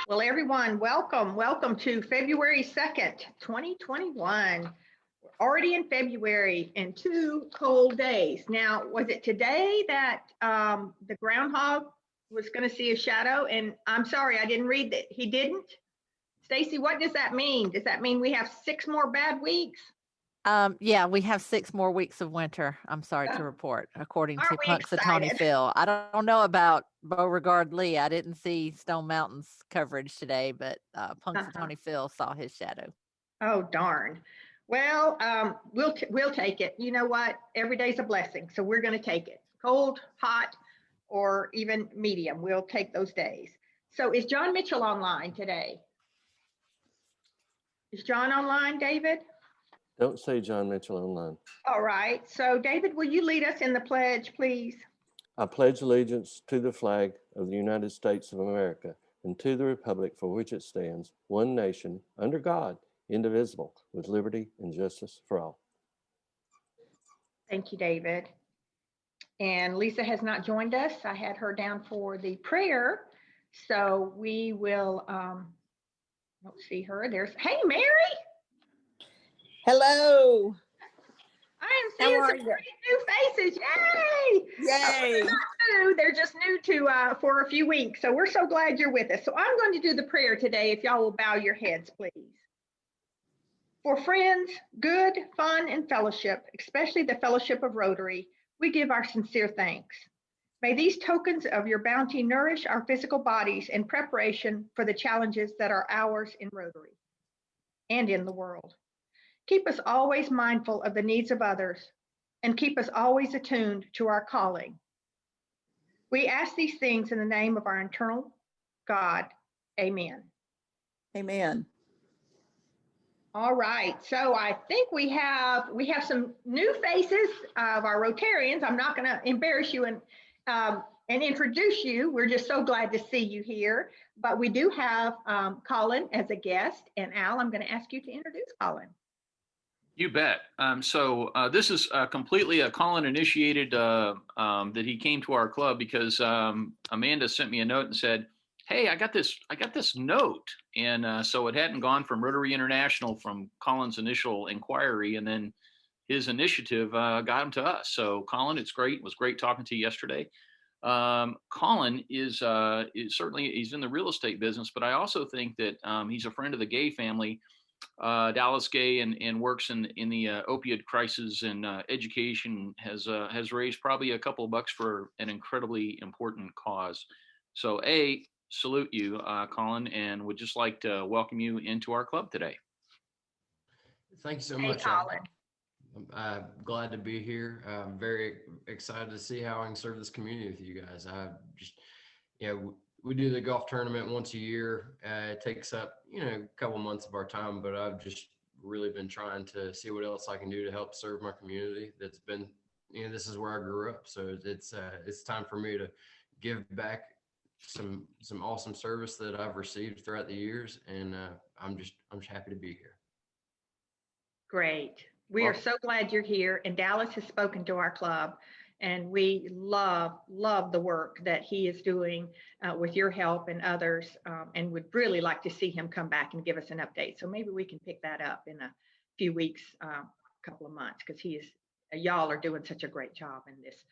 Well, everyone, welcome to February 2nd, 2021. We're already in February and 2 cold days. Now, was it today that the groundhog was going to see a shadow? And I'm sorry, I didn't read that. He didn't? Stacey, what does that mean? Does that mean we have 6 more bad weeks? Yeah, we have 6 more weeks of winter, I'm sorry to report, according Aren't to we Punxsutawney excited? Phil. I don't know about Beauregard Lee. I didn't see Stone Mountain's coverage today, but Uh-huh. Punxsutawney Phil saw his shadow. Oh, darn. Well, we'll take it. You know what? Every day's a blessing, so we're going to take it. Cold, hot, or even medium. We'll take those days. So is John Mitchell online today? Is John online, David? Don't say John Mitchell online. All right. So David, will you lead us in the pledge, please? I pledge allegiance to the flag of the United States of America and to the republic for which it stands, one nation, under God, indivisible, with liberty and justice for all. Thank you, David. And Lisa has not joined us. I had her down for the prayer. So we will, don't see her. Hey, Mary. Hello. I am seeing some pretty new faces. Yay! Yay. They're just new to for a few weeks. So we're so glad you're with us. So I'm going to do the prayer today. If y'all will bow your heads, please. For friends, good, fun, and fellowship, especially the fellowship of Rotary, we give our sincere thanks. May these tokens of your bounty nourish our physical bodies in preparation for the challenges that are ours in Rotary and in the world. Keep us always mindful of the needs of others and keep us always attuned to our calling. We ask these things in the name of our eternal God. Amen. Amen. All right, so I think we have some new faces of our Rotarians. I'm not going to embarrass you and introduce you. We're just so glad to see you here. But we do have Colin as a guest, and Al, I'm going to ask you to introduce Colin. You bet. This is completely a Colin initiated that he came to our club because Amanda sent me a note and said, "Hey, I got this note," and so it hadn't gone from Rotary International from Colin's initial inquiry, and then his initiative got him to us. So Colin, it's great. It was great talking to you yesterday. Colin is certainly he's in the real estate business, but I also think that he's a friend of the Gay family. Dallas Gay and works in the opioid crisis and education has raised probably a couple of bucks for an incredibly important cause. So salute you, Colin, and would just like to welcome you into our club today. Thank you so much, Colin. I'm glad to be here. I'm very excited to see how I can serve this community with you guys. We do the golf tournament once a year. It takes up, a couple months of our time, but I've just really been trying to see what else I can do to help serve my community. That's been, this is where I grew up. So it's time for me to give back some awesome service that I've received throughout the years. And I'm just happy to be here. Great. We are so glad you're here. And Dallas has spoken to our club. And we love the work that he is doing with your help and others, and would really like to see him come back and give us an update. So maybe we can pick that up in a few weeks, couple of months, because y'all are doing such a great job in this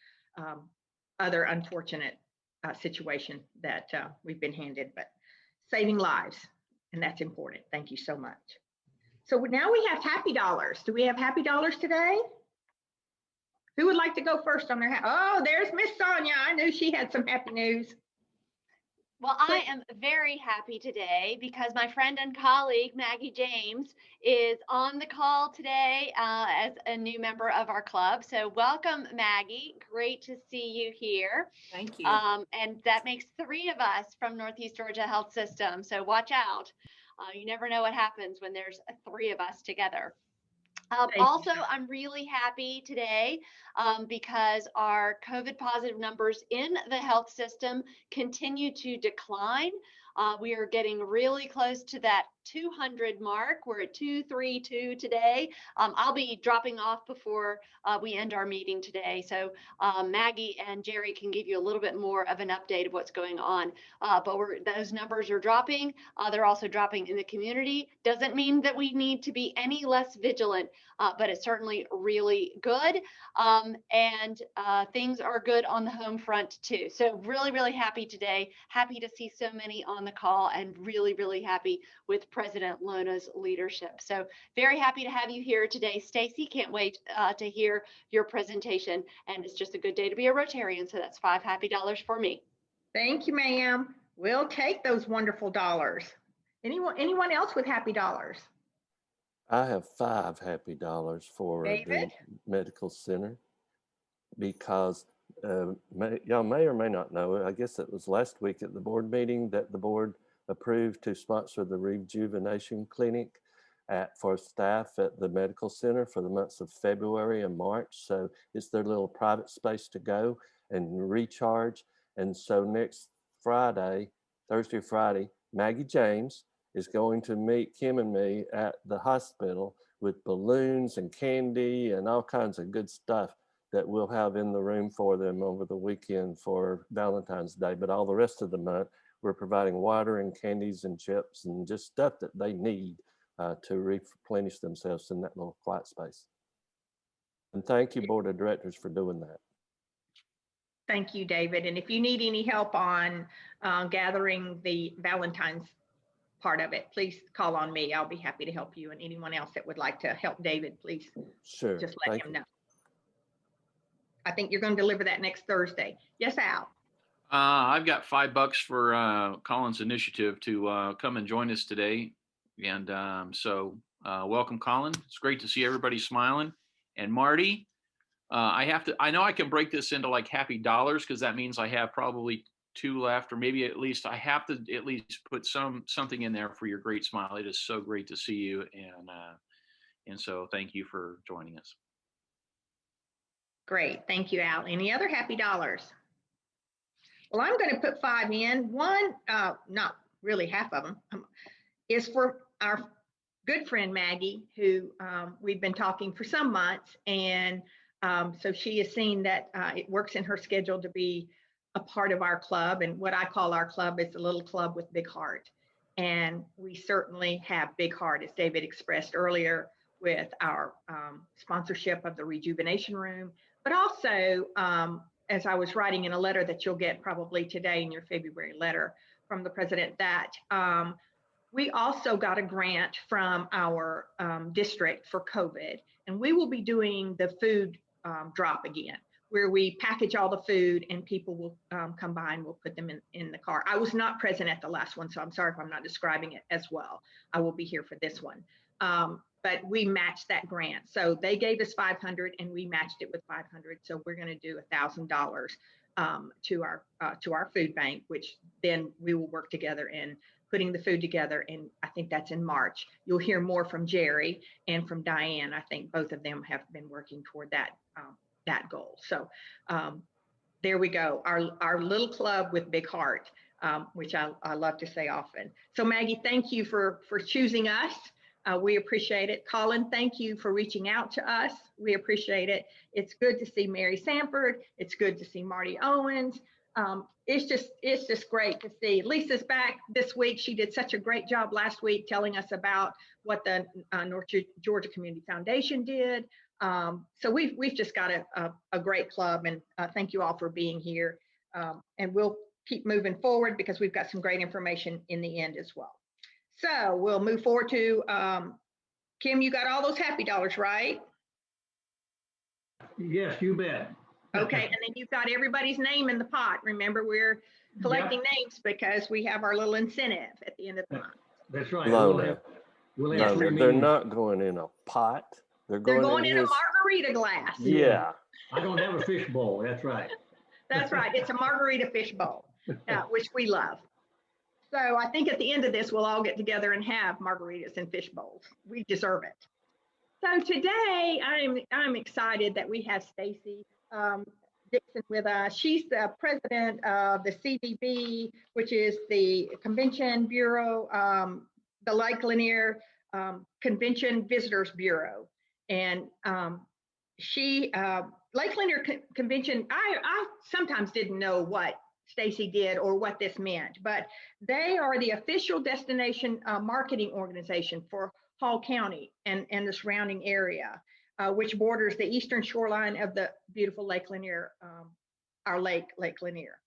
other unfortunate situation that we've been handed, but saving lives, and that's important. Thank you so much. So now we have Happy Dollars. Do we have Happy Dollars today? Who would like to go first on their Oh, there's Miss Sonia. I knew she had some happy news. Well, I am very happy today because my friend and colleague, Maggie James, is on the call today as a new member of our club. So welcome, Maggie. Great to see you here. Thank you. And that makes 3 of us from Northeast Georgia Health System. So watch out. You never know what happens when there's 3 of us together. Also, I'm really happy today because our COVID positive numbers in the health system continue to decline. We are getting really close to that 200 mark. We're at 232 today. I'll be dropping off before we end our meeting today. So Maggie and Jerry can give you a little bit more of an update of what's going on. But those numbers are dropping. They're also dropping in the community. Doesn't mean that we need to be any less vigilant, but it's certainly really good. And things are good on the home front too. So really, really happy today. Happy to see so many on the call and really, really happy with President Lona's leadership. So very happy to have you here today, Stacey. Can't wait to hear your presentation. And it's just a good day to be a Rotarian. So that's $5 happy for me. Thank you, ma'am. We'll take those wonderful dollars. Anyone else with happy dollars? I have $5 happy for the David? medical center because y'all may or may not know, I guess it was last week at the board meeting that the board approved to sponsor the rejuvenation clinic for staff at the medical center for the months of February and March. So it's their little private space to go and recharge. And so next Friday, Thursday or Friday, Maggie James is going to meet Kim and me at the hospital with balloons and candy and all kinds of good stuff that we'll have in the room for them over the weekend for Valentine's Day. But all the rest of the month, we're providing water and candies and chips and just stuff that they need to replenish themselves in that little quiet space. And thank you, Board of Directors, for doing that. Thank you, David. And if you need any help on gathering the Valentine's part of it, please call on me. I'll be happy to help you, and anyone else that would like to help David, please Sure. just let him know. I think you're going to deliver that next Thursday. Yes, Al? I've got $5 for Colin's initiative to come and join us today. And so welcome, Colin. It's great to see everybody smiling. And Marty, I know I can break this into like happy dollars because that means I have probably 2 left, or maybe at least I have to at least put something in there for your great smile. It is so great to see you. And so thank you for joining us. Great. Thank you, Al. Any other happy dollars? Well, I'm going to put 5 in. One, not really half of them, is for our good friend Maggie, who we've been talking for some months. And so she has seen that it works in her schedule to be a part of our club. And what I call our club is a little club with big heart. And we certainly have big heart, as David expressed earlier, with our sponsorship of the rejuvenation room, but also as I was writing in a letter that you'll get probably today in your February letter from the president, that we also got a grant from our district for COVID, and we will be doing the food drop again, where we package all the food and people will come by and we'll put them in the car. I was not present at the last one, so I'm sorry if I'm not describing it as well. I will be here for this one. But we matched that grant. So they gave us $500 and we matched it with $500. So we're going to do $1,000 to our food bank, which then we will work together in putting the food together. And I think that's in March. You'll hear more from Jerry and from Diane. I think both of them have been working toward that goal. So there we go. Our little club with big heart, which I love to say often. So Maggie, thank you for choosing us. We appreciate it. Colin, thank you for reaching out to us. We appreciate it. It's good to see Mary Sanford. It's good to see Marty Owens. It's just great to see. Lisa's back this week. She did such a great job last week telling us about what the North Georgia Community Foundation did. So we've just got a great club, and thank you all for being here. And we'll keep moving forward because we've got some great information in the end as well. So we'll move forward to Kim. You got all those happy dollars, right? Yes, you bet. Okay, and then you've got everybody's name in the pot. Remember, we're collecting names because we have our little incentive at the end of the month. That's right. No, We'll they're not going in a pot. They're going in a margarita glass. Yeah. I don't have a fish bowl. That's right. That's right. It's a margarita fish bowl, which we love. So I think at the end of this, we'll all get together and have margaritas and fish bowls. We deserve it. So today, I'm excited that we have Stacey Dickson with us. She's the president of the CVB, which is the Convention Bureau, the Lake Lanier Convention Visitors Bureau. And she, Lake Lanier Convention, I sometimes didn't know what Stacey did or what this meant, but they are the official destination marketing organization for Hall County and the surrounding area, which borders the eastern shoreline of the beautiful Lake Lanier, our Lake Lanier.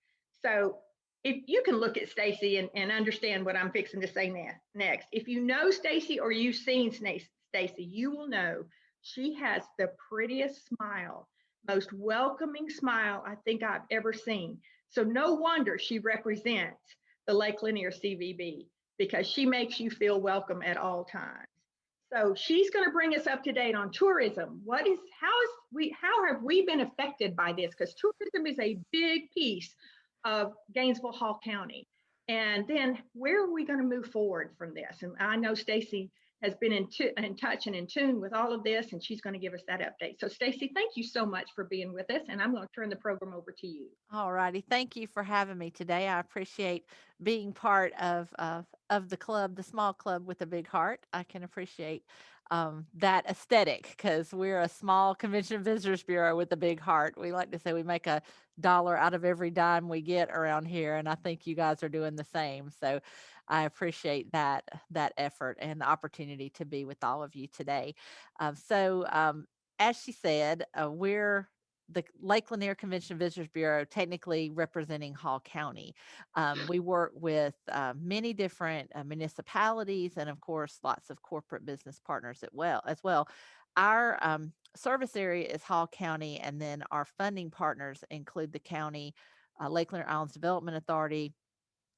So if you can look at Stacey and understand what I'm fixing to say next. If you know Stacey or you've seen Stacey, you will know she has the prettiest smile, most welcoming smile I think I've ever seen. So no wonder she represents the Lake Lanier CVB, because she makes you feel welcome at all times. So she's going to bring us up to date on tourism. How have we been affected by this? Because tourism is a big piece of Gainesville Hall County. And then where are we going to move forward from this? And I know Stacey has been in touch and in tune with all of this, and she's going to give us that update. So Stacey, thank you so much for being with us, and I'm going to turn the program over to you. All righty. Thank you for having me today. I appreciate being part of the club, the small club with a big heart. I can appreciate that aesthetic, because we're a small convention visitors bureau with a big heart. We like to say we make a dollar out of every dime we get around here, and I think you guys are doing the same. So I appreciate that effort and the opportunity to be with all of you today. As she said, we're the Lake Lanier Convention Visitors Bureau, technically representing Hall County. We work with many different municipalities, and of course, lots of corporate business partners as well. Our service area is Hall County, and then our funding partners include the county, Lake Lanier Islands Development Authority,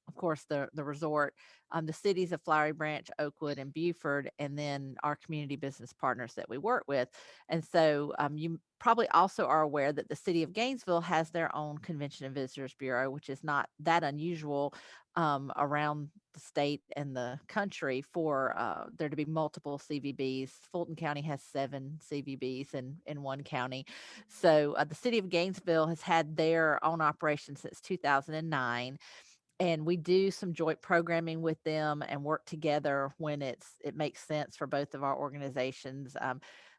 of course, the resort, the cities of Flowery Branch, Oakwood, and Beaufort, and then our community business partners that we work with. And so you probably also are aware that the city of Gainesville has their own Convention and Visitors Bureau, which is not that unusual around the state and the country for there to be multiple CVBs. Fulton County has 7 CVBs in one county. So the city of Gainesville has had their own operation since 2009. And we do some joint programming with them and work together when it makes sense for both of our organizations.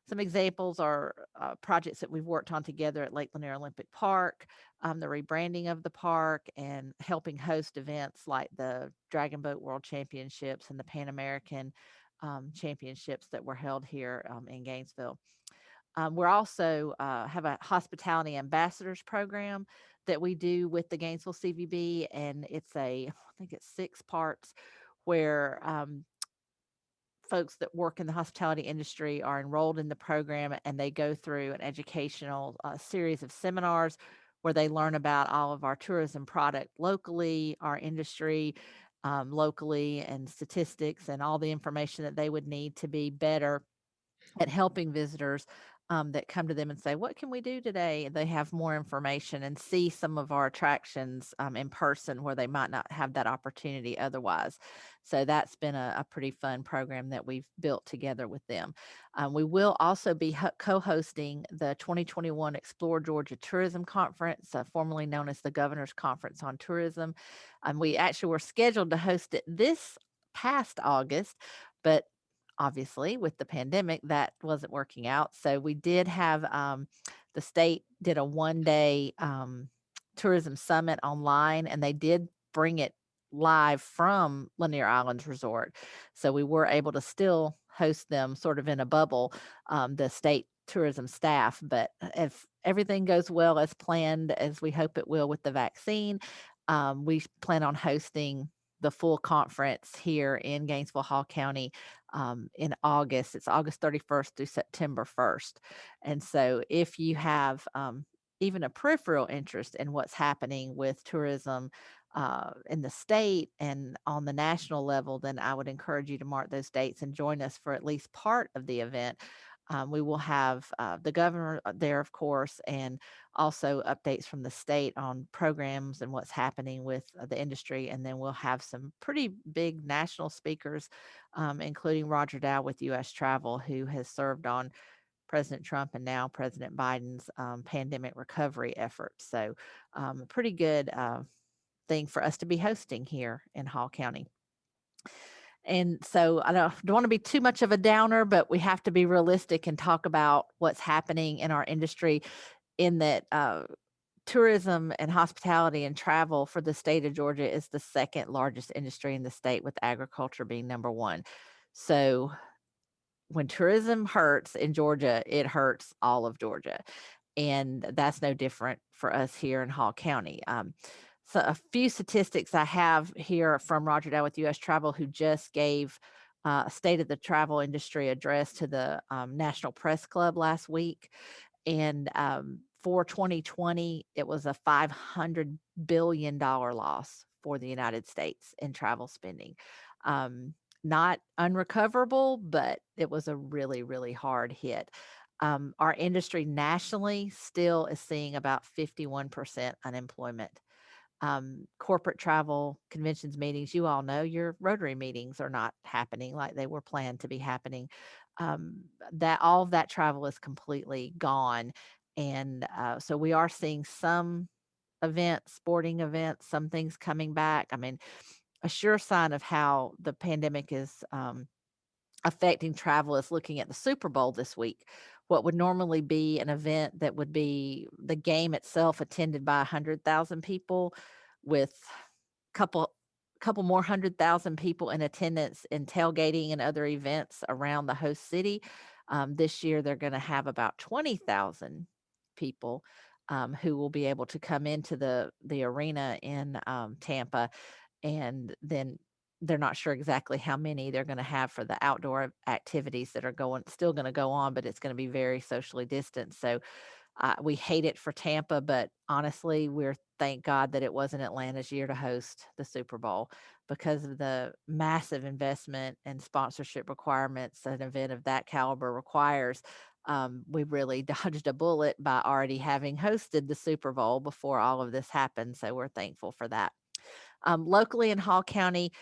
Some examples are projects that we've worked on together at Lake Lanier Olympic Park, the rebranding of the park, and helping host events like the Dragon Boat World Championships and the Pan American Championships that were held here in Gainesville. We're also have a hospitality ambassadors program that we do with the Gainesville CVB, and I think it's 6 parts where folks that work in the hospitality industry are enrolled in the program, and they go through an educational series of seminars where they learn about all of our tourism product locally, our industry locally, and statistics and all the information that they would need to be better at helping visitors that come to them and say, what can we do today? And they have more information and see some of our attractions in person where they might not have that opportunity otherwise. So that's been a pretty fun program that we've built together with them. We will also be co-hosting the 2021 Explore Georgia Tourism Conference, formerly known as the Governor's Conference on Tourism. We actually were scheduled to host it this past August, but obviously with the pandemic that wasn't working out. So we did have the state did a 1-day tourism summit online, and they did bring it live from Lanier Islands Resort. So we were able to still host them sort of in a bubble, the state tourism staff. But if everything goes well as planned, as we hope it will with the vaccine, we plan on hosting the full conference here in Gainesville Hall County in August. It's August 31st through September 1st. And so if you have even a peripheral interest in what's happening with tourism in the state and on the national level, then I would encourage you to mark those dates and join us for at least part of the event. We will have the governor there, of course, and also updates from the state on programs and what's happening with the industry. And then we'll have some pretty big national speakers, including Roger Dow with U.S. Travel, who has served on President Trump and now President Biden's pandemic recovery efforts. So a pretty good thing for us to be hosting here in Hall County. And so I don't want to be too much of a downer, but we have to be realistic and talk about what's happening in our industry, in that tourism and hospitality and travel for the state of Georgia is the second largest industry in the state, with agriculture being number one. So when tourism hurts in Georgia, it hurts all of Georgia. And that's no different for us here in Hall County. So a few statistics I have here from Roger Dow with U.S. Travel, who just gave a state of the travel industry address to the National Press Club last week. And for 2020, it was a $500 billion loss for the United States in travel spending. Not unrecoverable, but it was a really, really hard hit. Our industry nationally still is seeing about 51% unemployment. Corporate travel, conventions, meetings, you all know your Rotary meetings are not happening like they were planned to be happening. That all of that travel is completely gone. And so we are seeing some events, sporting events, some things coming back. I mean, a sure sign of how the pandemic is affecting travel is looking at the Super Bowl this week. What would normally be an event that would be the game itself attended by 100,000 people, with couple more 100,000 people in attendance in tailgating and other events around the host city. This year, they're going to have about 20,000 people who will be able to come into the arena in Tampa, and then they're not sure exactly how many they're going to have for the outdoor activities that are still going to go on, but it's going to be very socially distanced. So we hate it for Tampa, but honestly, thank God that it wasn't Atlanta's year to host the Super Bowl, because of the massive investment and sponsorship requirements an event of that caliber requires. We really dodged a bullet by already having hosted the Super Bowl before all of this happened. So we're thankful for that. Locally in Hall County,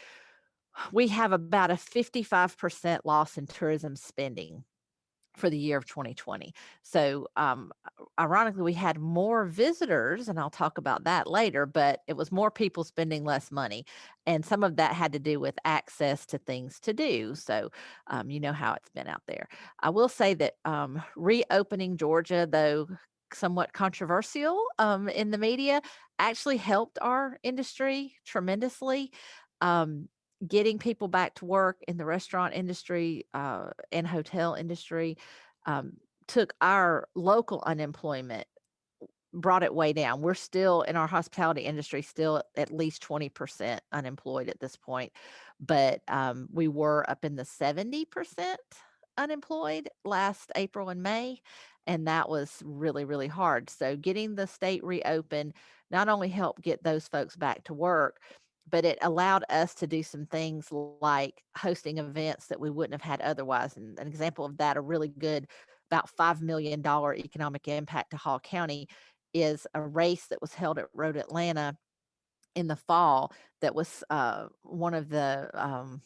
we have about a 55% loss in tourism spending for the year of 2020. So, ironically, we had more visitors, and I'll talk about that later, but it was more people spending less money. And some of that had to do with access to things to do. So, you know how it's been out there. I will say that reopening Georgia, though somewhat controversial in the media, actually helped our industry tremendously. Getting people back to work in the restaurant industry and hotel industry took our local unemployment, brought it way down. We're still in our hospitality industry, still at least 20% unemployed at this point, but we were up in the 70% unemployed last April and May, and that was really, really hard. So getting the state reopened not only helped get those folks back to work, but it allowed us to do some things like hosting events that we wouldn't have had otherwise. And an example of that, a really good, about $5 million economic impact to Hall County, is a race that was held at Road Atlanta in the fall that was one of the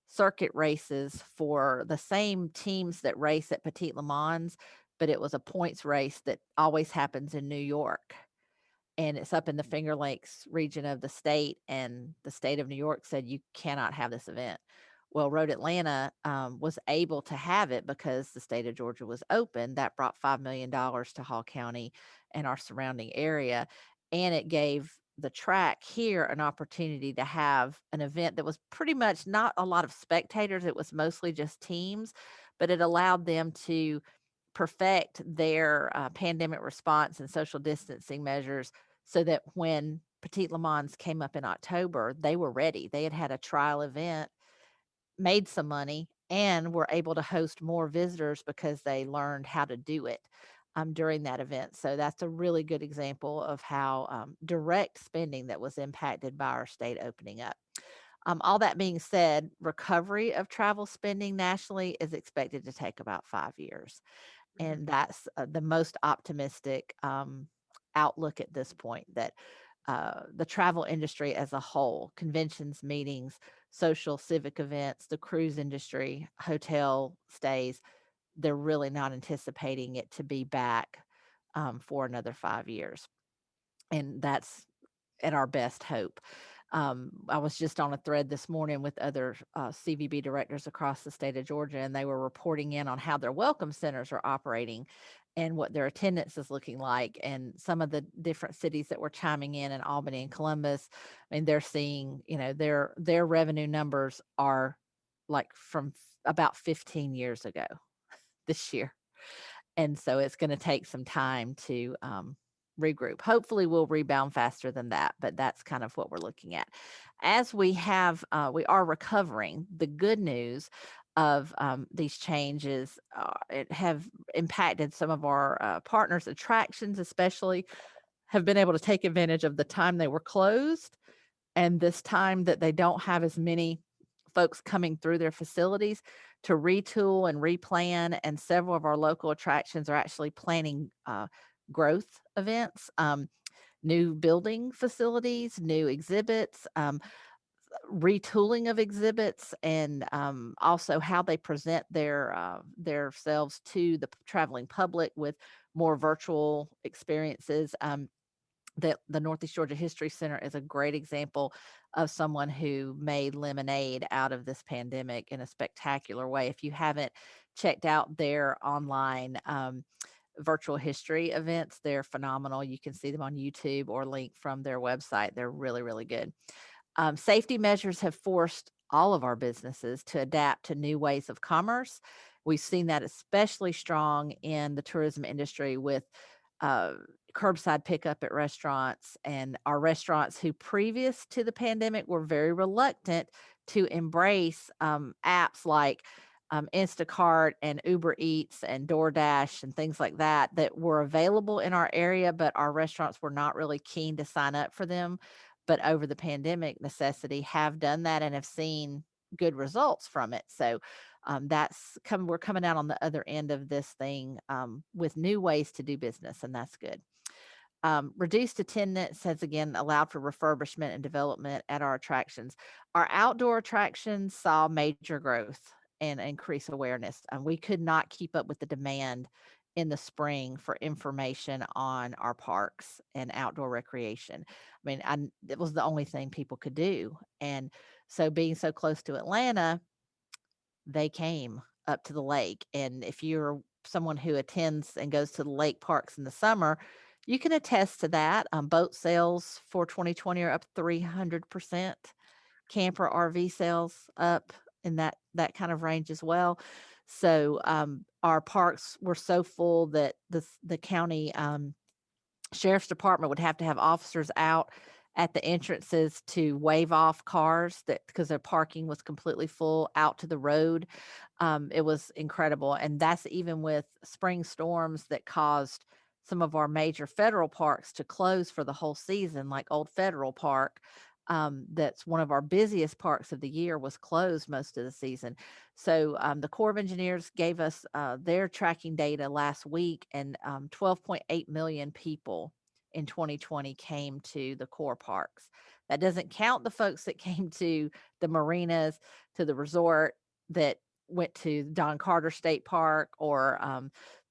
circuit races for the same teams that race at Petit Le Mans, but it was a points race that always happens in New York. And it's up in the Finger Lakes region of the state, and the state of New York said you cannot have this event. Well, Road Atlanta was able to have it because the state of Georgia was open. That brought $5 million to Hall County and our surrounding area, and it gave the track here an opportunity to have an event that was pretty much not a lot of spectators. It was mostly just teams, but it allowed them to perfect their pandemic response and social distancing measures, so that when Petit Le Mans came up in October, they were ready. They had had a trial event, made some money, and were able to host more visitors because they learned how to do it during that event. So that's a really good example of how direct spending that was impacted by our state opening up. All that being said, recovery of travel spending nationally is expected to take about 5 years. And that's the most optimistic outlook at this point, that the travel industry as a whole, conventions, meetings, social, civic events, the cruise industry, hotel stays, they're really not anticipating it to be back for another 5 years. And that's at our best hope. I was just on a thread this morning with other CVB directors across the state of Georgia, and they were reporting in on how their welcome centers are operating and what their attendance is looking like. And some of the different cities that were chiming in Albany and Columbus, I mean, they're seeing, their revenue numbers are like from about 15 years ago this year. And so it's going to take some time to regroup. Hopefully we'll rebound faster than that, but that's kind of what we're looking at. As we are recovering. The good news of these changes it have impacted some of our partners' attractions, especially have been able to take advantage of the time they were closed and this time that they don't have as many folks coming through their facilities to retool and replan. And several of our local attractions are actually planning growth events, new building facilities, new exhibits, retooling of exhibits, and also how they present their selves to the traveling public with more virtual experiences. That the Northeast Georgia History Center is a great example of someone who made lemonade out of this pandemic in a spectacular way. If you haven't checked out their online virtual history events, they're phenomenal. You can see them on YouTube or link from their website. They're really, really good. Safety measures have forced all of our businesses to adapt to new ways of commerce. We've seen that especially strong in the tourism industry with curbside pickup at restaurants, and our restaurants who previous to the pandemic were very reluctant to embrace apps like Instacart and Uber Eats and DoorDash and things like that were available in our area, but our restaurants were not really keen to sign up for them. But over the pandemic necessity have done that and have seen good results from it. So we're coming out on the other end of this thing with new ways to do business, and that's good. Reduced attendance has again allowed for refurbishment and development at our attractions. Our outdoor attractions saw major growth and increased awareness. We could not keep up with the demand in the spring for information on our parks and outdoor recreation. I mean, it was the only thing people could do. And so being so close to Atlanta, they came up to the lake. And if you're someone who attends and goes to the lake parks in the summer, you can attest to that. Boat sales for 2020 are up 300%. Camper RV sales up in that kind of range as well. So our parks were so full that the county sheriff's department would have to have officers out at the entrances to wave off cars that because their parking was completely full out to the road. It was incredible. And that's even with spring storms that caused some of our major federal parks to close for the whole season, like Old Federal Park. That's one of our busiest parks of the year, was closed most of the season. So the Corps of Engineers gave us their tracking data last week, and 12.8 million people in 2020 came to the Corps parks. That doesn't count the folks that came to the marinas, to the resort, that went to Don Carter State Park or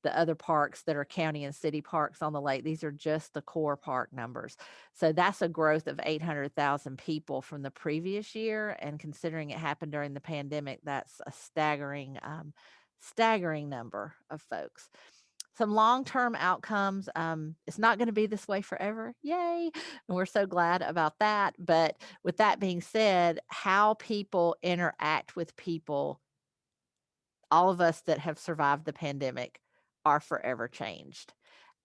the other parks that are county and city parks on the lake. These are just the Corps park numbers. So that's a growth of 800,000 people from the previous year. And considering it happened during the pandemic, that's a staggering number of folks. Some long-term outcomes. It's not going to be this way forever. Yay. And we're so glad about that. But with that being said, how people interact with people, all of us that have survived the pandemic, are forever changed.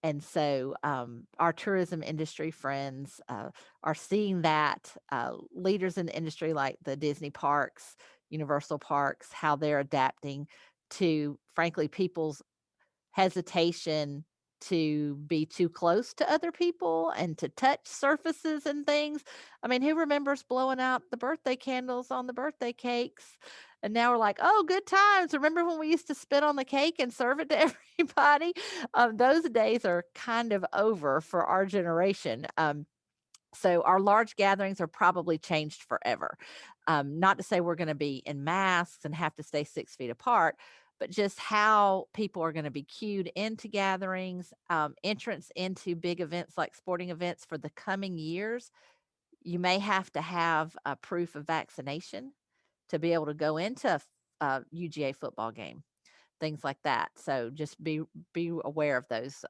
And so our tourism industry friends are seeing that. Leaders in the industry like the Disney parks, Universal parks, how they're adapting to, frankly, people's hesitation to be too close to other people and to touch surfaces and things. I mean, who remembers blowing out the birthday candles on the birthday cakes? And now we're like, oh, good times. Remember when we used to spit on the cake and serve it to everybody? Those days are kind of over for our generation. So our large gatherings are probably changed forever. Not to say we're going to be in masks and have to stay 6 feet apart, but just how people are going to be queued into gatherings, entrance into big events like sporting events for the coming years. You may have to have a proof of vaccination to be able to go into a UGA football game, things like that. So just be aware of those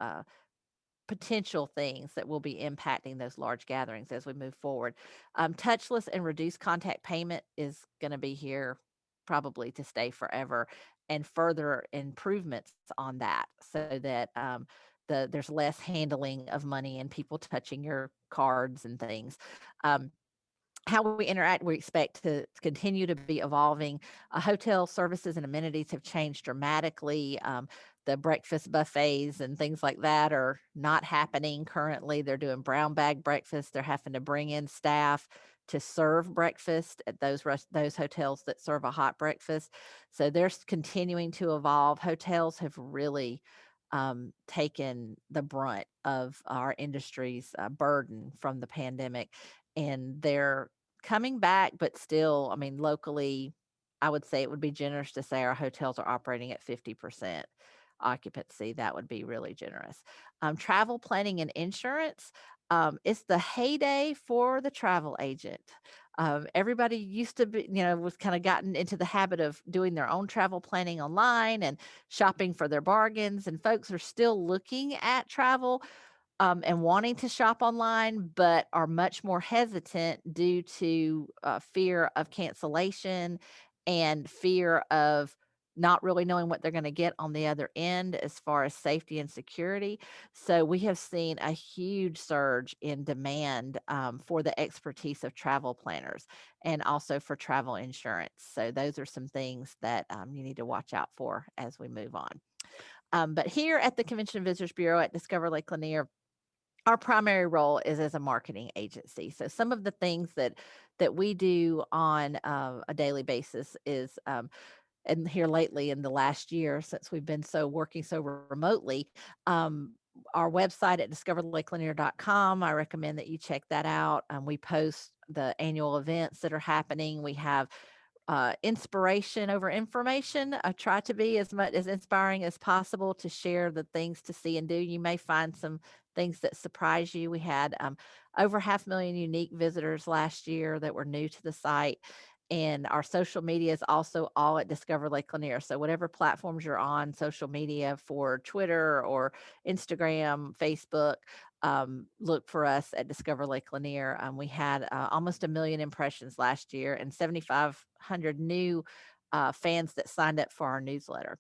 potential things that will be impacting those large gatherings as we move forward. Touchless and reduced contact payment is going to be here probably to stay forever, and further improvements on that so that there's less handling of money and people touching your cards and things. Um, how we interact, we expect to continue to be evolving. Hotel services and amenities have changed dramatically. The breakfast buffets and things like that are not happening currently. They're doing brown bag breakfast. They're having to bring in staff to serve breakfast at those hotels that serve a hot breakfast. So they're continuing to evolve. Hotels have really taken the brunt of our industry's burden from the pandemic, and they're coming back, but still, I mean, locally, I would say it would be generous to say our hotels are operating at 50% occupancy. That would be really generous. Travel planning and insurance. It's the heyday for the travel agent. Everybody used to be, was kind of gotten into the habit of doing their own travel planning online and shopping for their bargains. And folks are still looking at travel and wanting to shop online, but are much more hesitant due to fear of cancellation and fear of not really knowing what they're going to get on the other end as far as safety and security. So we have seen a huge surge in demand for the expertise of travel planners and also for travel insurance. So those are some things that you need to watch out for as we move on. But here at the Convention and Visitors Bureau at Discover Lake Lanier, our primary role is as a marketing agency. So some of the things that we do on a daily basis is, and here lately in the last year, since we've been working so remotely, our website at discoverlakelanier.com. I recommend that you check that out. We post the annual events that are happening. We have inspiration over information. I try to be as much as inspiring as possible to share the things to see and do. You may find some things that surprise you. We had over 500,000 unique visitors last year that were new to the site. And our social media is also all at Discover Lake Lanier. So whatever platforms you're on, social media for Twitter or Instagram, Facebook, look for us at Discover Lake Lanier. We had almost 1 million impressions last year and 7,500 new fans that signed up for our newsletter.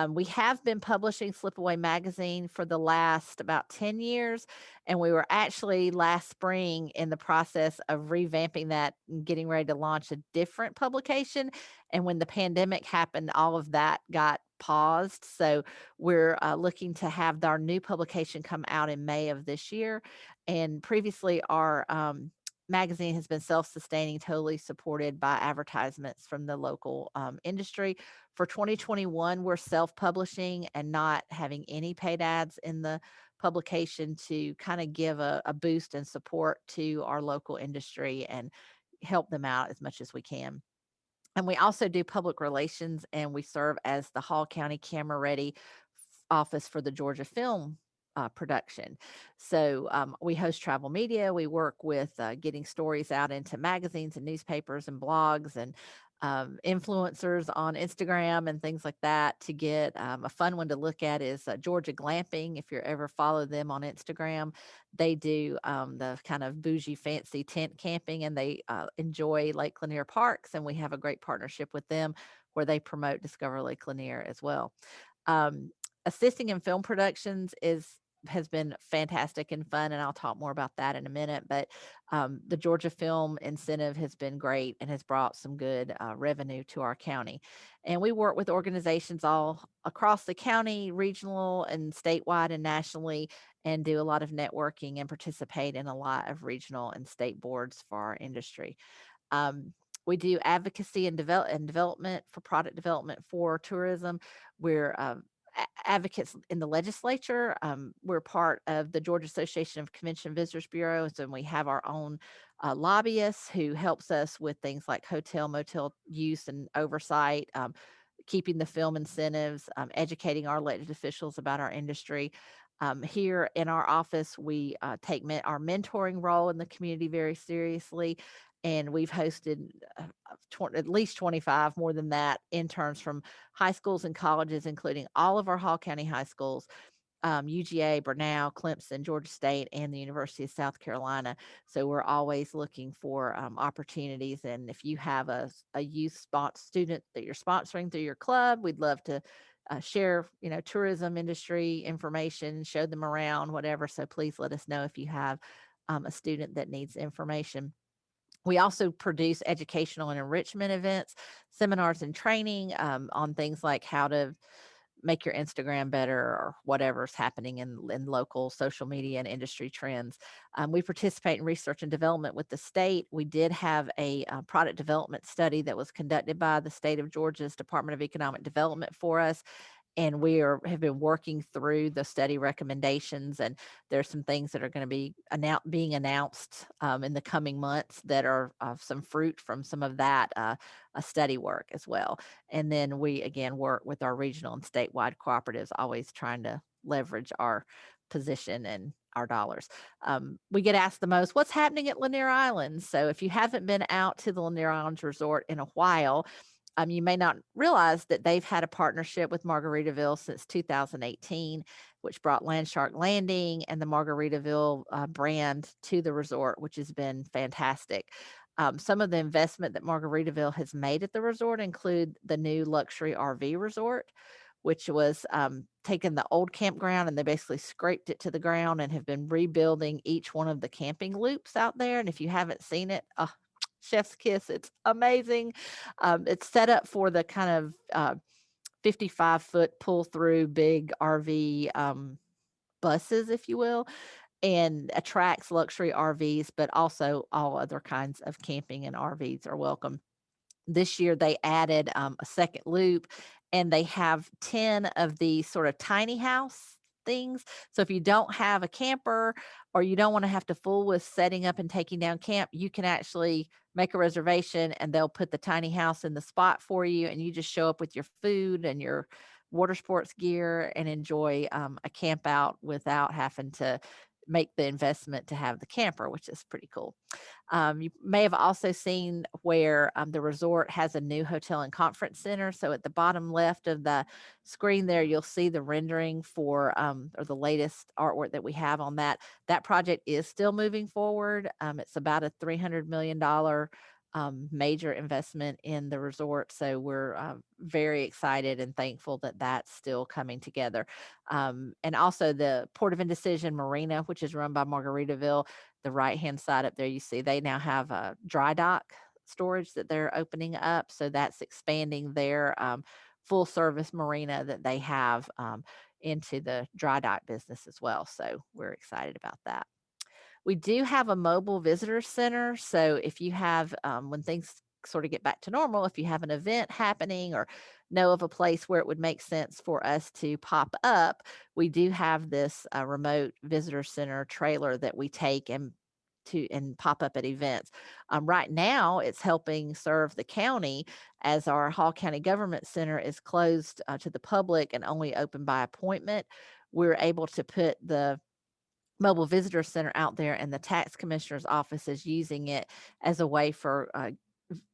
We have been publishing Slipaway Magazine for the last about 10 years, and we were actually last spring in the process of revamping that and getting ready to launch a different publication. And when the pandemic happened, all of that got paused. So we're looking to have our new publication come out in May of this year. And previously, our magazine has been self-sustaining, totally supported by advertisements from the local industry. For 2021, we're self-publishing and not having any paid ads in the publication to kind of give a boost and support to our local industry and help them out as much as we can. And we also do public relations, and we serve as the Hall County Camera Ready office for the Georgia Film production. So we host travel media. We work with getting stories out into magazines and newspapers and blogs and influencers on Instagram and things like that. To get a fun one to look at is Georgia Glamping. If you're ever follow them on Instagram, they do the kind of bougie, fancy tent camping, and they enjoy Lake Lanier parks. And we have a great partnership with them where they promote Discover Lake Lanier as well. Assisting in film productions has been fantastic and fun, and I'll talk more about that in a minute. But the Georgia Film Incentive has been great and has brought some good revenue to our county. And we work with organizations all across the county, regional and statewide and nationally, and do a lot of networking and participate in a lot of regional and state boards for our industry. We do advocacy and development for product development for tourism. We're advocates in the legislature. We're part of the Georgia Association of Convention Visitors Bureaus, and we have our own lobbyists who helps us with things like hotel, motel use and oversight. keeping the film incentives, educating our elected officials about our industry. Here in our office, we take our mentoring role in the community very seriously. And we've hosted at least 25, more than that, interns from high schools and colleges, including all of our Hall County high schools, UGA, Bernal, Clemson, Georgia State, and the University of South Carolina. So we're always looking for opportunities. And if you have a youth student that you're sponsoring through your club, we'd love to share, tourism industry information, show them around, whatever. So please let us know if you have a student that needs information. We also produce educational and enrichment events, seminars, and training on things like how to make your Instagram better or whatever's happening in local social media and industry trends. We participate in research and development with the state. We did have a product development study that was conducted by the state of Georgia's Department of Economic Development for us. And have been working through the study recommendations, and there's some things that are going to be being announced in the coming months that are some fruit from some of that study work as well. And then we again work with our regional and statewide cooperatives, always trying to leverage our position and our dollars. We get asked the most, what's happening at Lanier Islands? So if you haven't been out to the Lanier Islands Resort in a while, you may not realize that they've had a partnership with Margaritaville since 2018, which brought Landshark Landing and the Margaritaville brand to the resort, which has been fantastic. Some of the investment that Margaritaville has made at the resort include the new luxury RV resort, which was taking the old campground and they basically scraped it to the ground and have been rebuilding each one of the camping loops out there. And if you haven't seen it, chef's kiss. It's amazing. It's set up for the kind of 55-foot pull through big RV buses, if you will, and attracts luxury RVs, but also all other kinds of camping and RVs are welcome. This year they added a second loop, and they have 10 of these sort of tiny house things. So if you don't have a camper or you don't want to have to fool with setting up and taking down camp, you can actually make a reservation and they'll put the tiny house in the spot for you, and you just show up with your food and your water sports gear and enjoy a camp out without having to make the investment to have the camper, which is pretty cool. You may have also seen where the resort has a new hotel and conference center. So at the bottom left of the screen there, you'll see the rendering for or the latest artwork that we have on that. That project is still moving forward. It's about a $300 million major investment in the resort. So we're very excited and thankful that that's still coming together. And also the Port of Indecision Marina, which is run by Margaritaville, the right-hand side up there, you see they now have a dry dock storage that they're opening up. So that's expanding their full service marina that they have into the dry dock business as well. So we're excited about that. We do have a mobile visitor center. So if you have, when things sort of get back to normal, if you have an event happening or know of a place where it would make sense for us to pop up, we do have this remote visitor center trailer that we take and pop up at events. Right now, it's helping serve the county as our Hall County Government Center is closed to the public and only open by appointment. We're able to put the mobile visitor center out there, and the tax commissioner's office is using it as a way for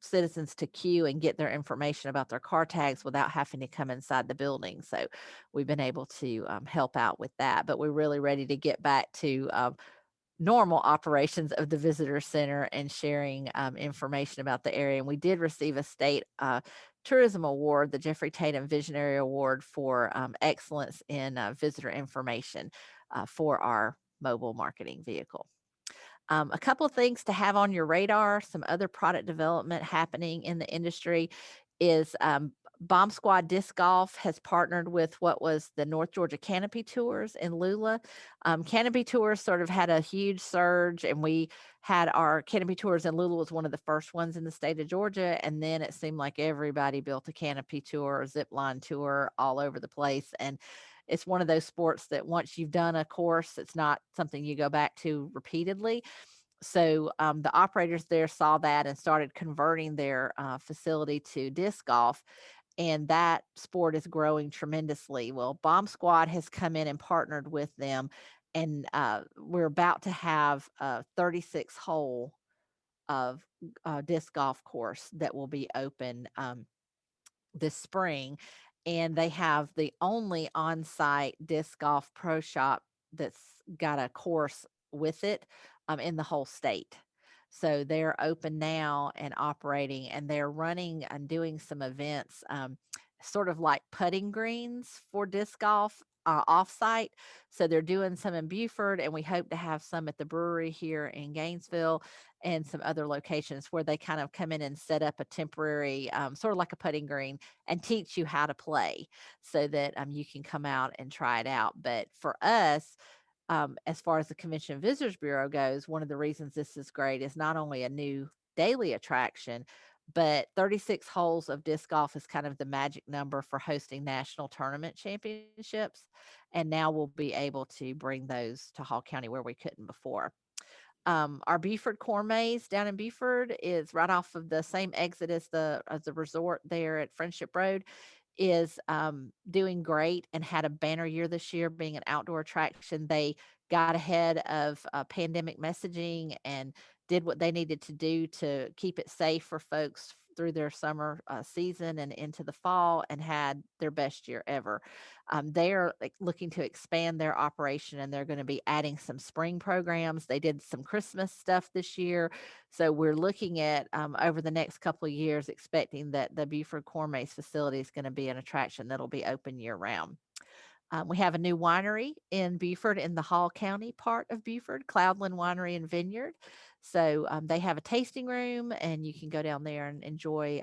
citizens to queue and get their information about their car tags without having to come inside the building. So we've been able to help out with that, but we're really ready to get back to normal operations of the visitor center and sharing information about the area. And we did receive a state tourism award, the Jeffrey Tatum Visionary Award for excellence in visitor information for our mobile marketing vehicle. A couple of things to have on your radar, some other product development happening in the industry is Bomb Squad Disc Golf has partnered with what was the North Georgia Canopy Tours in Lula. Canopy Tours sort of had a huge surge, and we had our Canopy Tours in Lula was one of the first ones in the state of Georgia. And then it seemed like everybody built a canopy tour, a zip line tour all over the place. And it's one of those sports that once you've done a course, it's not something you go back to repeatedly. So the operators there saw that and started converting their facility to disc golf. and that sport is growing tremendously. Well, Bomb Squad has come in and partnered with them, and we're about to have a 36 hole of disc golf course that will be open this spring. And they have the only on site disc golf pro shop that's got a course with it in the whole state. So they're open now and operating, and they're running and doing some events, sort of like putting greens for disc golf offsite. So they're doing some in Buford, and we hope to have some at the brewery here in Gainesville and some other locations where they kind of come in and set up a temporary, sort of like a putting green, and teach you how to play so that you can come out and try it out. But for us, as far as the Convention and Visitors Bureau goes, one of the reasons this is great is not only a new daily attraction, but 36 holes of disc golf is kind of the magic number for hosting national tournament championships. And now we'll be able to bring those to Hall County where we couldn't before. Our Beaufort Corn Maze down in Beaufort is right off of the same exit as the resort there at Friendship Road, is doing great and had a banner year this year being an outdoor attraction. They got ahead of pandemic messaging and did what they needed to do to keep it safe for folks through their summer season and into the fall, and had their best year ever. They are like looking to expand their operation, and they're going to be adding some spring programs. They did some Christmas stuff this year. So we're looking at over the next couple of years, expecting that the Buford Corn Maze facility is going to be an attraction that'll be open year round. We have a new winery in Beaufort in the Hall County part of Beaufort, Cloudland Winery and Vineyard. So they have a tasting room, and you can go down there and enjoy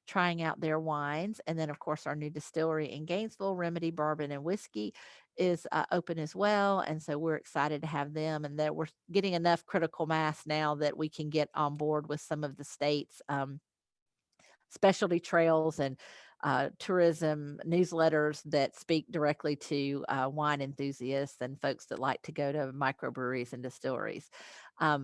trying out their wines. And then, of course, our new distillery in Gainesville, Remedy Bourbon and Whiskey, is open as well. And so we're excited to have them, and that we're getting enough critical mass now that we can get on board with some of the state's specialty trails and tourism newsletters that speak directly to wine enthusiasts and folks that like to go to microbreweries and distilleries.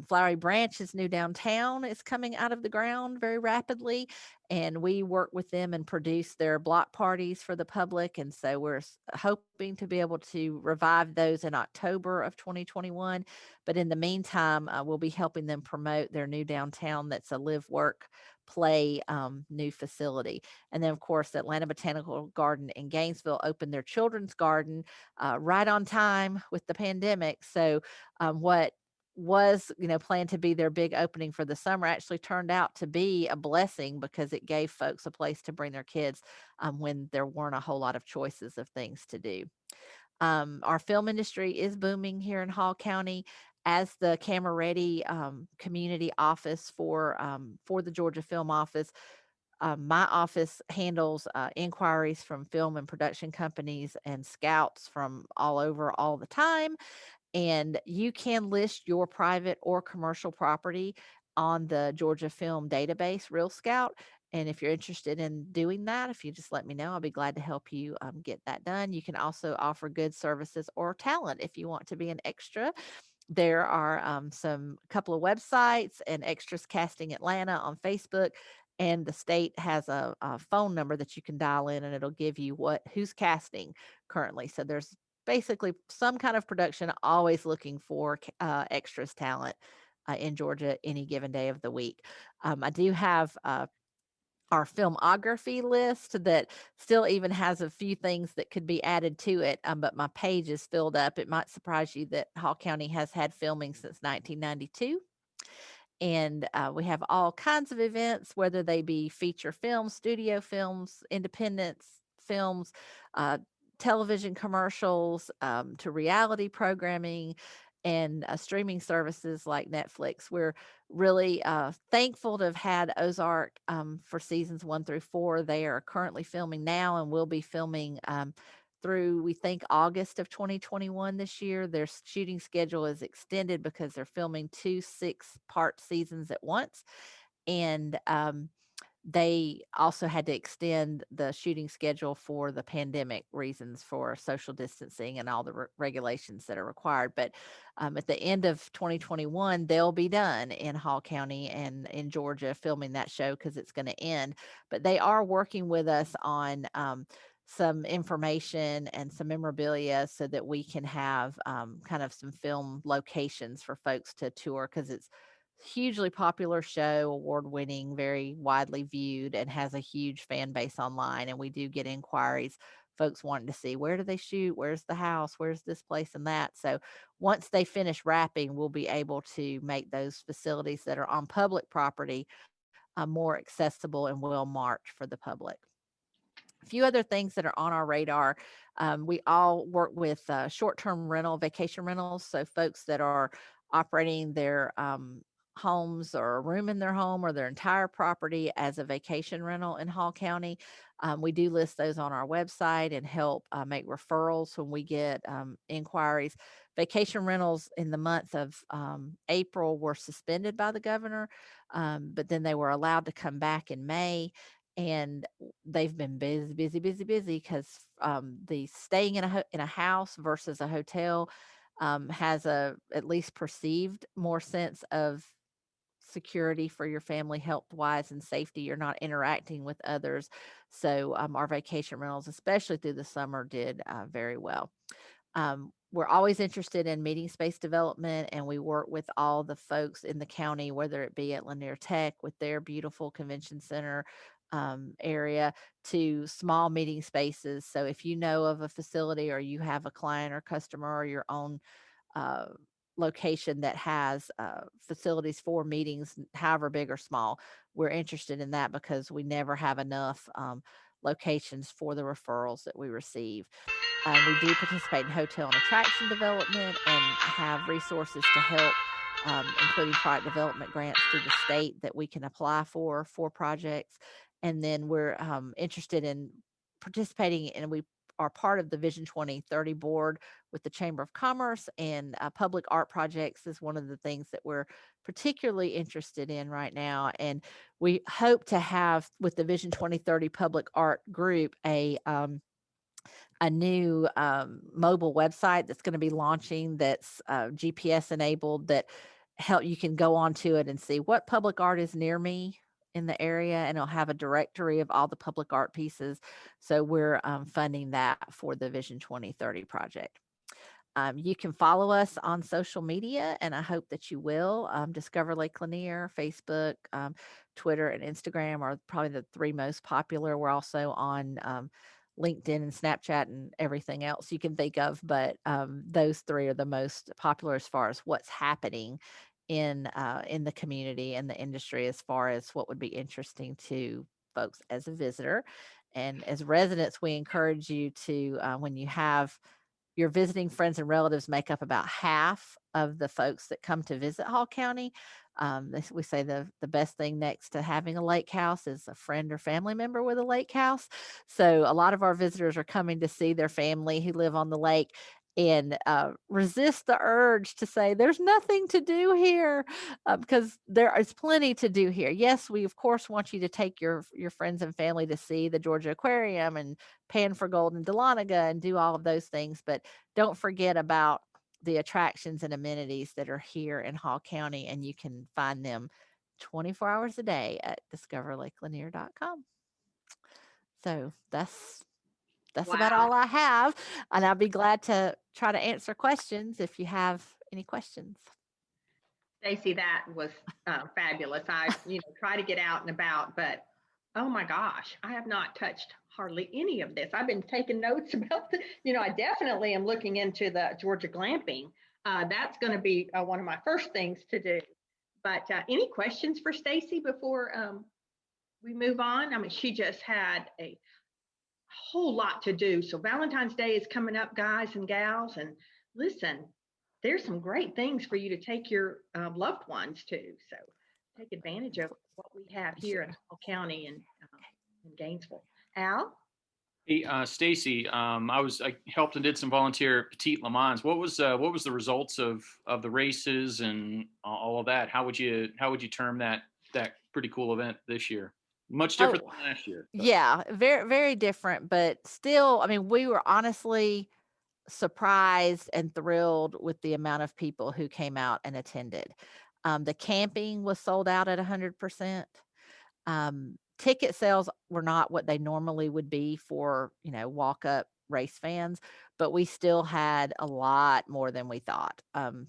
Flowery Branch's new downtown is coming out of the ground very rapidly, and we work with them and produce their block parties for the public. And so we're hoping to be able to revive those in October of 2021. But in the meantime, we'll be helping them promote their new downtown that's a live, work, play new facility. And then, of course, the Atlanta Botanical Garden in Gainesville opened their children's garden right on time with the pandemic. So what was planned to be their big opening for the summer actually turned out to be a blessing, because it gave folks a place to bring their kids when there weren't a whole lot of choices of things to do. Our film industry is booming here in Hall County. As the Camera Ready community office for the Georgia Film Office, my office handles inquiries from film and production companies and scouts from all over all the time. And you can list your private or commercial property on the Georgia Film Database, Real Scout. And if you're interested in doing that, if you just let me know, I'll be glad to help you get that done. You can also offer goods, services, or talent if you want to be an extra. There are some couple of websites, and Extras Casting Atlanta on Facebook, and the state has a phone number that you can dial in, and it'll give you who's casting currently. So there's basically some kind of production always looking for extras talent in Georgia any given day of the week. I do have our filmography list that still even has a few things that could be added to it, but my page is filled up. It might surprise you that Hall County has had filming since 1992. And we have all kinds of events, whether they be feature films, studio films, independent films, television commercials, to reality programming, and streaming services like Netflix. We're really thankful to have had Ozark for seasons 1 through 4. They are currently filming now, and will be filming through, we think, August of 2021 this year. Their shooting schedule is extended because they're filming 2 6-part seasons at once. And they also had to extend the shooting schedule for the pandemic reasons for social distancing and all the regulations that are required. But at the end of 2021, they'll be done in Hall County and in Georgia filming that show because it's going to end. But they are working with us on some information and some memorabilia so that we can have kind of some film locations for folks to tour, because it's hugely popular show, award winning, very widely viewed, and has a huge fan base online. And we do get inquiries, folks wanting to see, where do they shoot, where's the house, where's this place and that. So once they finish wrapping, we'll be able to make those facilities that are on public property more accessible and well marked for the public. A few other things that are on our radar. We all work with short-term rental, vacation rentals. So folks that are operating their homes or a room in their home or their entire property as a vacation rental in Hall County. We do list those on our website and help make referrals when we get inquiries. Vacation rentals in the month of April were suspended by the governor, but then they were allowed to come back in May. And they've been busy because the staying in a house versus a hotel has a at least perceived more sense of security for your family, health wise and safety. You're not interacting with others. So our vacation rentals, especially through the summer, did very well. We're always interested in meeting space development, and we work with all the folks in the county, whether it be at Lanier Tech with their beautiful convention center area, to small meeting spaces. So if you know of a facility or you have a client or customer or your own uh, location that has facilities for meetings, however big or small, we're interested in that because we never have enough locations for the referrals that we receive. We do participate in hotel and attraction development and have resources to help, including product development grants through the state that we can apply for projects. And then we're interested in participating, and we are part of the Vision 2030 board with the Chamber of Commerce, and public art projects is one of the things that we're particularly interested in right now. And we hope to have, with the Vision 2030 public art group, a new mobile website that's going to be launching, that's GPS enabled, that you can go onto it and see what public art is near me in the area, and it'll have a directory of all the public art pieces. So we're funding that for the Vision 2030 project. You can follow us on social media, and I hope that you will. Discover Lake Lanier, Facebook, Twitter, and Instagram are probably the three most popular. We're also on LinkedIn and Snapchat and everything else you can think of, but those three are the most popular as far as what's happening in the community and the industry, as far as what would be interesting to folks as a visitor. And as residents, we encourage you to, when you have your visiting friends and relatives, make up about half of the folks that come to visit Hall County. We say the best thing next to having a lake house is a friend or family member with a lake house. So a lot of our visitors are coming to see their family who live on the lake, and resist the urge to say there's nothing to do here, because there is plenty to do here. Yes, we of course want you to take your friends and family to see the Georgia Aquarium and pan for gold in Dahlonega and do all of those things, but don't forget about the attractions and amenities that are here in Hall County, and you can find them 24 hours a day at discoverlakelanier.com. So that's about Wow. all I have, and I'll be glad to try to answer questions if you have any questions. Stacey, that was fabulous. I, try to get out and about, but oh my gosh, I have not touched hardly any of this. I've been taking notes about I definitely am looking into the Georgia glamping. That's going to be one of my first things to do. But any questions for Stacey before we move on? I mean, she just had a whole lot to do. So Valentine's Day is coming up, guys and gals, and listen, there's some great things for you to take your loved ones to. So take advantage of what we have here in Hall County and in Gainesville. Al? Hey, Stacey, I helped and did some volunteer at Petite Le Mans. What was the results of the races and all of that? How would you term that pretty cool event this year? Much different Oh, than last year. yeah, very, very different, but still, I mean, we were honestly surprised and thrilled with the amount of people who came out and attended. The camping was sold out at 100%. Ticket sales were not what they normally would be for, walk up race fans, but we still had a lot more than we thought,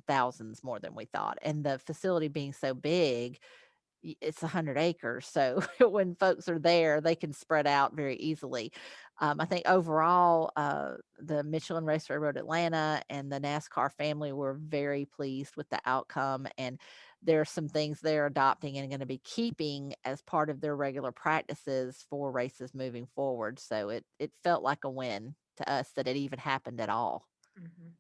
thousands more than we thought. And the facility being so big, it's 100 acres. So when folks are there, they can spread out very easily. I think overall, the Michelin Raceway Road Atlanta and the NASCAR family were very pleased with the outcome. And there are some things they're adopting and going to be keeping as part of their regular practices for races moving forward. So it felt like a win to us that it even happened at all. Mhm.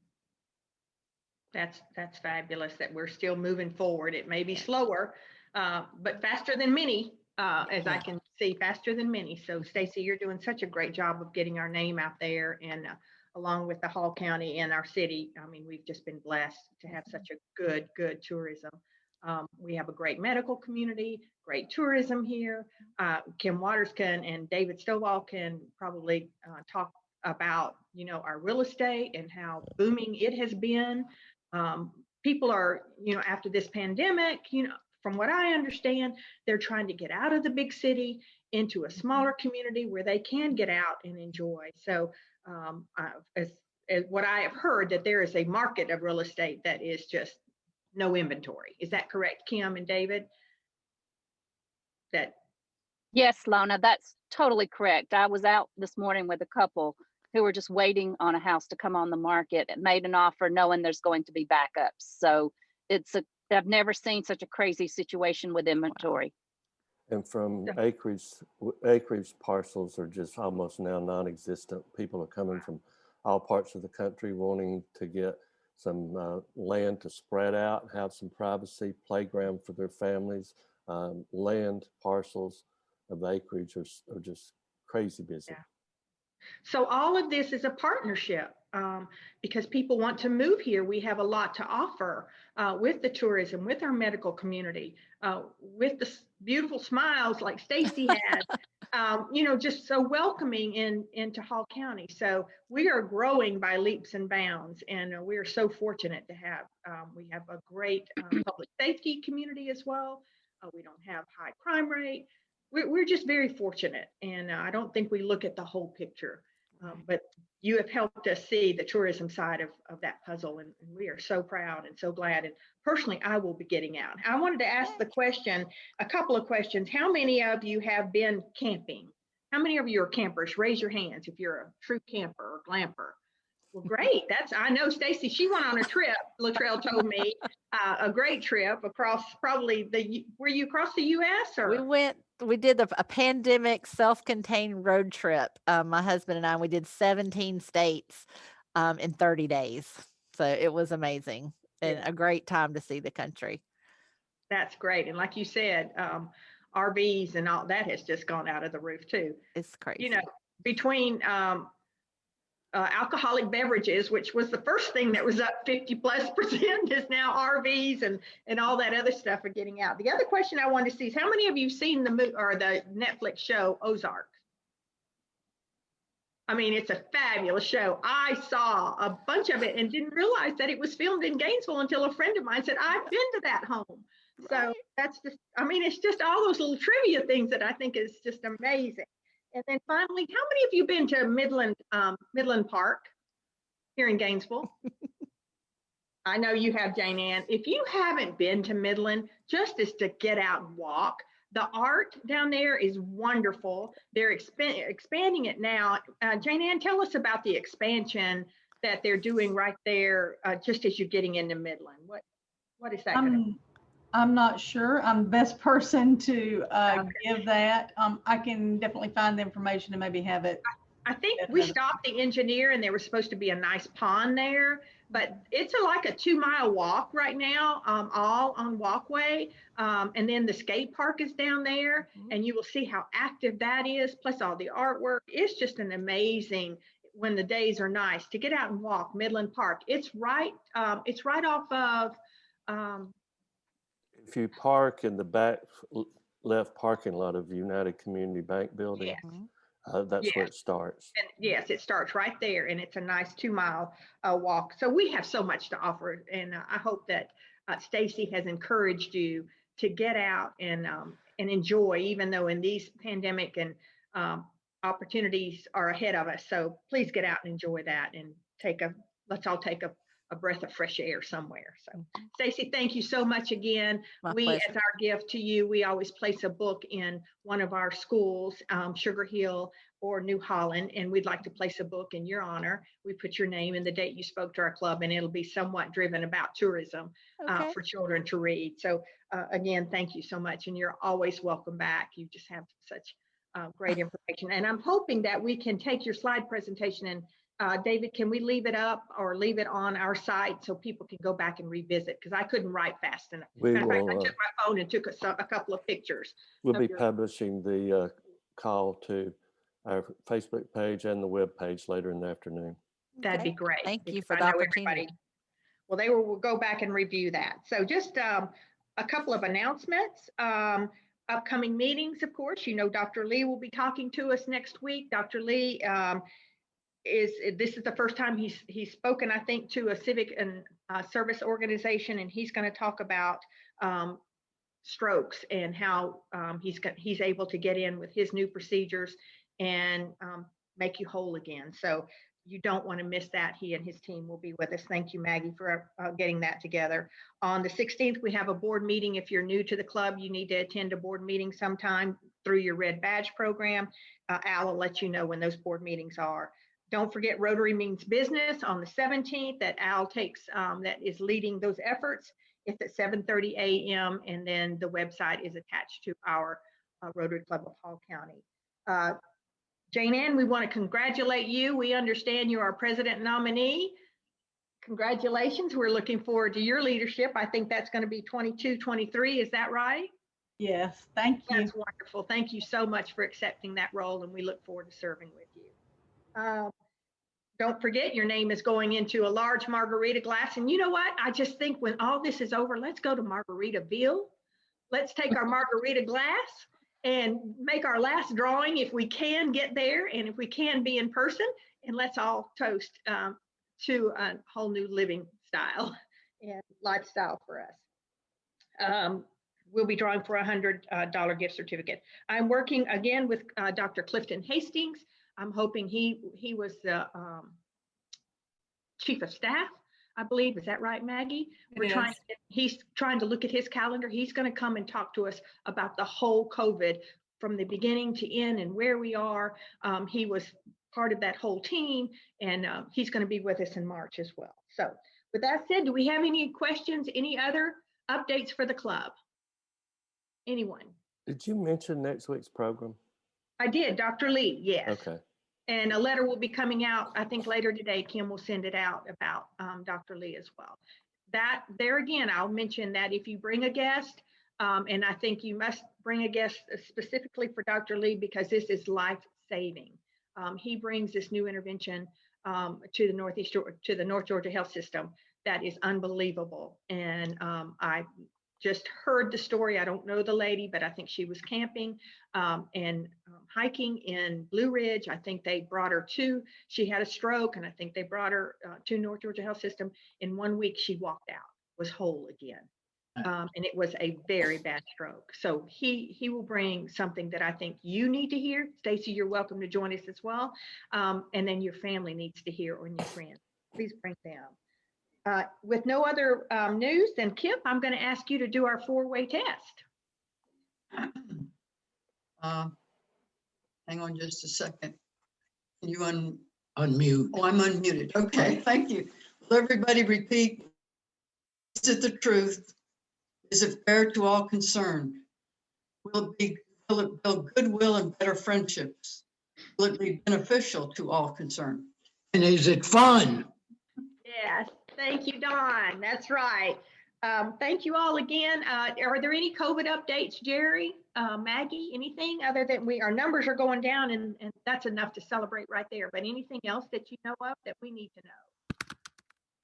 That's fabulous that we're still moving forward. It may be slower, but faster than many, as I Yeah. can see, faster than many. So, Stacey, you're doing such a great job of getting our name out there, and along with the Hall County and our city. I mean, we've just been blessed to have such a good tourism. We have a great medical community, great tourism here. Kim Waters can and David Stovall can probably talk about, our real estate and how booming it has been. People are, after this pandemic, from what I understand, they're trying to get out of the big city into a smaller community where they can get out and enjoy. So, as what I have heard, that there is a market of real estate that is just no inventory. Is that correct, Kim and David? That Yes, Lona, that's totally correct. I was out this morning with a couple who were just waiting on a house to come on the market and made an offer knowing there's going to be backups. So I've never seen such a crazy situation with inventory. And from acreage parcels are just almost now non-existent. People are coming from all parts of the country wanting to get some land to spread out, have some privacy, playground for their families. Land parcels of acreage are just crazy busy. Yeah. So all of this is a partnership, because people want to move here. We have a lot to offer with the tourism, with our medical community, with the beautiful smiles like Stacey had. Just so welcoming into Hall County. So we are growing by leaps and bounds, and we are so fortunate to have. We have a great public safety community as well. We don't have high crime rate. We're just very fortunate, and I don't think we look at the whole picture. But you have helped us see the tourism side of that puzzle, and we are so proud and so glad. And personally, I will be getting out. I wanted to ask a couple of questions. How many of you have been camping? How many of you are campers? Raise your hands if you're a true camper or glamper. Well, great. I know Stacey, she went on a trip, Latrell told me, a great trip across were you across the U.S. or? We did a pandemic self-contained road trip. My husband and I, we did 17 states in 30 days. So it was amazing and a great time to see the country. That's great. And like you said, RVs and all that has just gone out of the roof too. It's crazy. Between alcoholic beverages, which was the first thing that was up 50+%, is now RVs and all that other stuff are getting out. The other question I wanted to see is how many of you seen the Netflix show Ozark? I mean, it's a fabulous show. I saw a bunch of it and didn't realize that it was filmed in Gainesville until a friend of mine said, I've been to that home. So that's just, it's just all those little trivia things that I think is just amazing. And then finally, how many of you been to Midland Park here in Gainesville? I know you have, Jane Ann. If you haven't been to Midland, just as to get out and walk, the art down there is wonderful. They're expanding it now. Jane Ann, tell us about the expansion that they're doing right there, just as you're getting into Midland. What is that going to be? I'm not sure. I'm the best person to give that. I can definitely find the information and maybe have it. I think we stopped the engineer and there was supposed to be a nice pond there, but it's like a 2-mile walk right now, all on walkway. And then the skate park is down there, and you will see how active that is, plus all the artwork. It's just an amazing, when the days are nice, to get out and walk Midland Park. It's right off of, if you park in the back left parking lot of United Community Bank building. Yes. That's Yes. where it starts. And yes, it starts right there, and it's a nice 2-mile walk. So we have so much to offer, and I hope that Stacey has encouraged you to get out and enjoy, even though in these pandemic and opportunities are ahead of us. So please get out and enjoy that, and let's all take a breath of fresh air somewhere. So Stacey, thank you so much again. My We, pleasure. as our gift to you, we always place a book in one of our schools, Sugar Hill or New Holland, and we'd like to place a book in your honor. We put your name and the date you spoke to our club, and it'll be somewhat driven about tourism Okay. for children to read. So again, thank you so much, and you're always welcome back. You just have such great information, and I'm hoping that we can take your slide presentation and David, can we leave it up or leave it on our site so people can go back and revisit? Because I couldn't write fast enough. We Matter of fact, I will, took my phone and took a couple of pictures. we'll of be your- publishing the call to our Facebook page and the web page later in the afternoon. That'd be Okay. great. Thank you because for I the know opportunity. everybody- Well, they will go back and review that. So just a couple of announcements. Upcoming meetings, of course, you know, Dr. Lee will be talking to us next week. Dr. Lee this is the first time he's spoken, I think, to a civic and service organization, and he's going to talk about strokes and how he's able to get in with his new procedures and make you whole again. So you don't want to miss that. He and his team will be with us. Thank you, Maggie, for getting that together. On the 16th, we have a board meeting. If you're new to the club, you need to attend a board meeting sometime through your Red Badge program. Al will let you know when those board meetings are. Don't forget Rotary Means Business on the 17th that Al takes, that is leading those efforts. It's at 7:30 a.m. and then the website is attached to our Rotary Club of Hall County. Jane Ann, we want to congratulate you. We understand you are president nominee. Congratulations. We're looking forward to your leadership. I think that's going to be 22, 23. Is that right? Yes, thank you. That's wonderful. Thank you so much for accepting that role, and we look forward to serving with you. Don't forget, your name is going into a large margarita glass. And you know what? I just think when all this is over, let's go to Margaritaville. Let's take our margarita glass and make our last drawing if we can get there, and if we can be in person, and let's all toast to a whole new living style and lifestyle for us. We'll be drawing for a $100 gift certificate. I'm working again with Dr. Clifton Hastings. I'm hoping he was the chief of staff, I believe. Is that right, Maggie? He's trying to look at his calendar. He's going to come and talk to us about the whole COVID from the beginning to end and where we are. He was part of that whole team, and he's going to be with us in March as well. So with that said, do we have any questions, any other updates for the club? Anyone? Did you mention next week's program? I did, Dr. Lee, yes. Okay. And a letter will be coming out, I think later today. Kim will send it out about Dr. Lee as well. That there again, I'll mention that if you bring a guest, and I think you must bring a guest specifically for Dr. Lee because this is life-saving. He brings this new intervention to the North Georgia Health System that is unbelievable. And I just heard the story. I don't know the lady, but I think she was camping and hiking in Blue Ridge. I think they brought her she had a stroke, and I think they brought her to North Georgia Health System. In 1 week, she walked out, was whole again. And it was a very bad stroke. So he will bring something that I think you need to hear. Stacey, you're welcome to join us as well. And then your family needs to hear, or your friends. Please bring them. With no other news, then Kip, I'm going to ask you to do our 4-way test. Hang on just a second. Can you Unmute. Oh, I'm unmuted. Okay, thank you. Will everybody repeat? Is it the truth? Is it fair to all concerned? Will it build goodwill and better friendships? Will it be beneficial to all concerned? And is it fun? Yes, thank you, Dawn. That's right. Thank you all again. Are there any COVID updates, Jerry, Maggie, anything other than our numbers are going down, and that's enough to celebrate right there. But anything else that you know of that we need to know?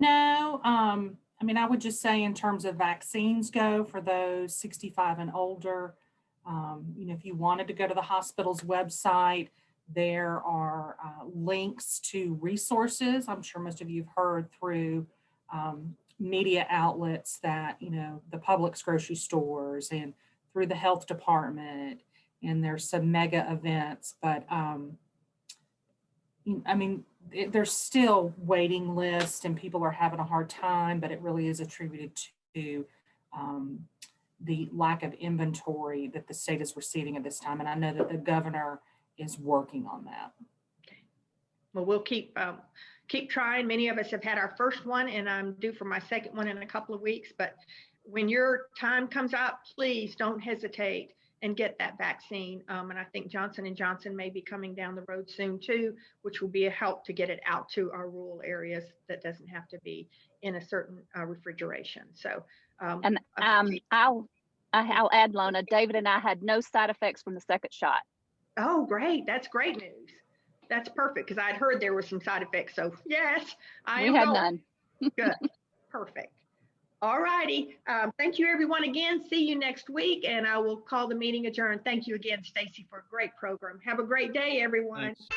No, I mean, I would just say in terms of vaccines go for those 65 and older, If you wanted to go to the hospital's website, there are links to resources. I'm sure most of you have heard through media outlets that, the Publix grocery stores and through the health department, and there's some mega events, but there's still waiting lists and people are having a hard time, but it really is attributed to the lack of inventory that the state is receiving at this time. And I know that the governor is working on that. Okay. Well, we'll keep trying. Many of us have had our first one, and I'm due for my second one in a couple of weeks. But when your time comes up, please don't hesitate and get that vaccine. And I think Johnson & Johnson may be coming down the road soon too, which will be a help to get it out to our rural areas that doesn't have to be in a certain refrigeration. So, and I'll add, Lona, David and I had no side effects from the second shot. Oh, great. That's great news. That's perfect, because I'd heard there were some side effects. So yes, we had none. Good. Perfect. All righty. Thank you, everyone, again. See you next week, and I will call the meeting adjourned. Thank you again, Stacey, for a great program. Have a great day, everyone. Thanks.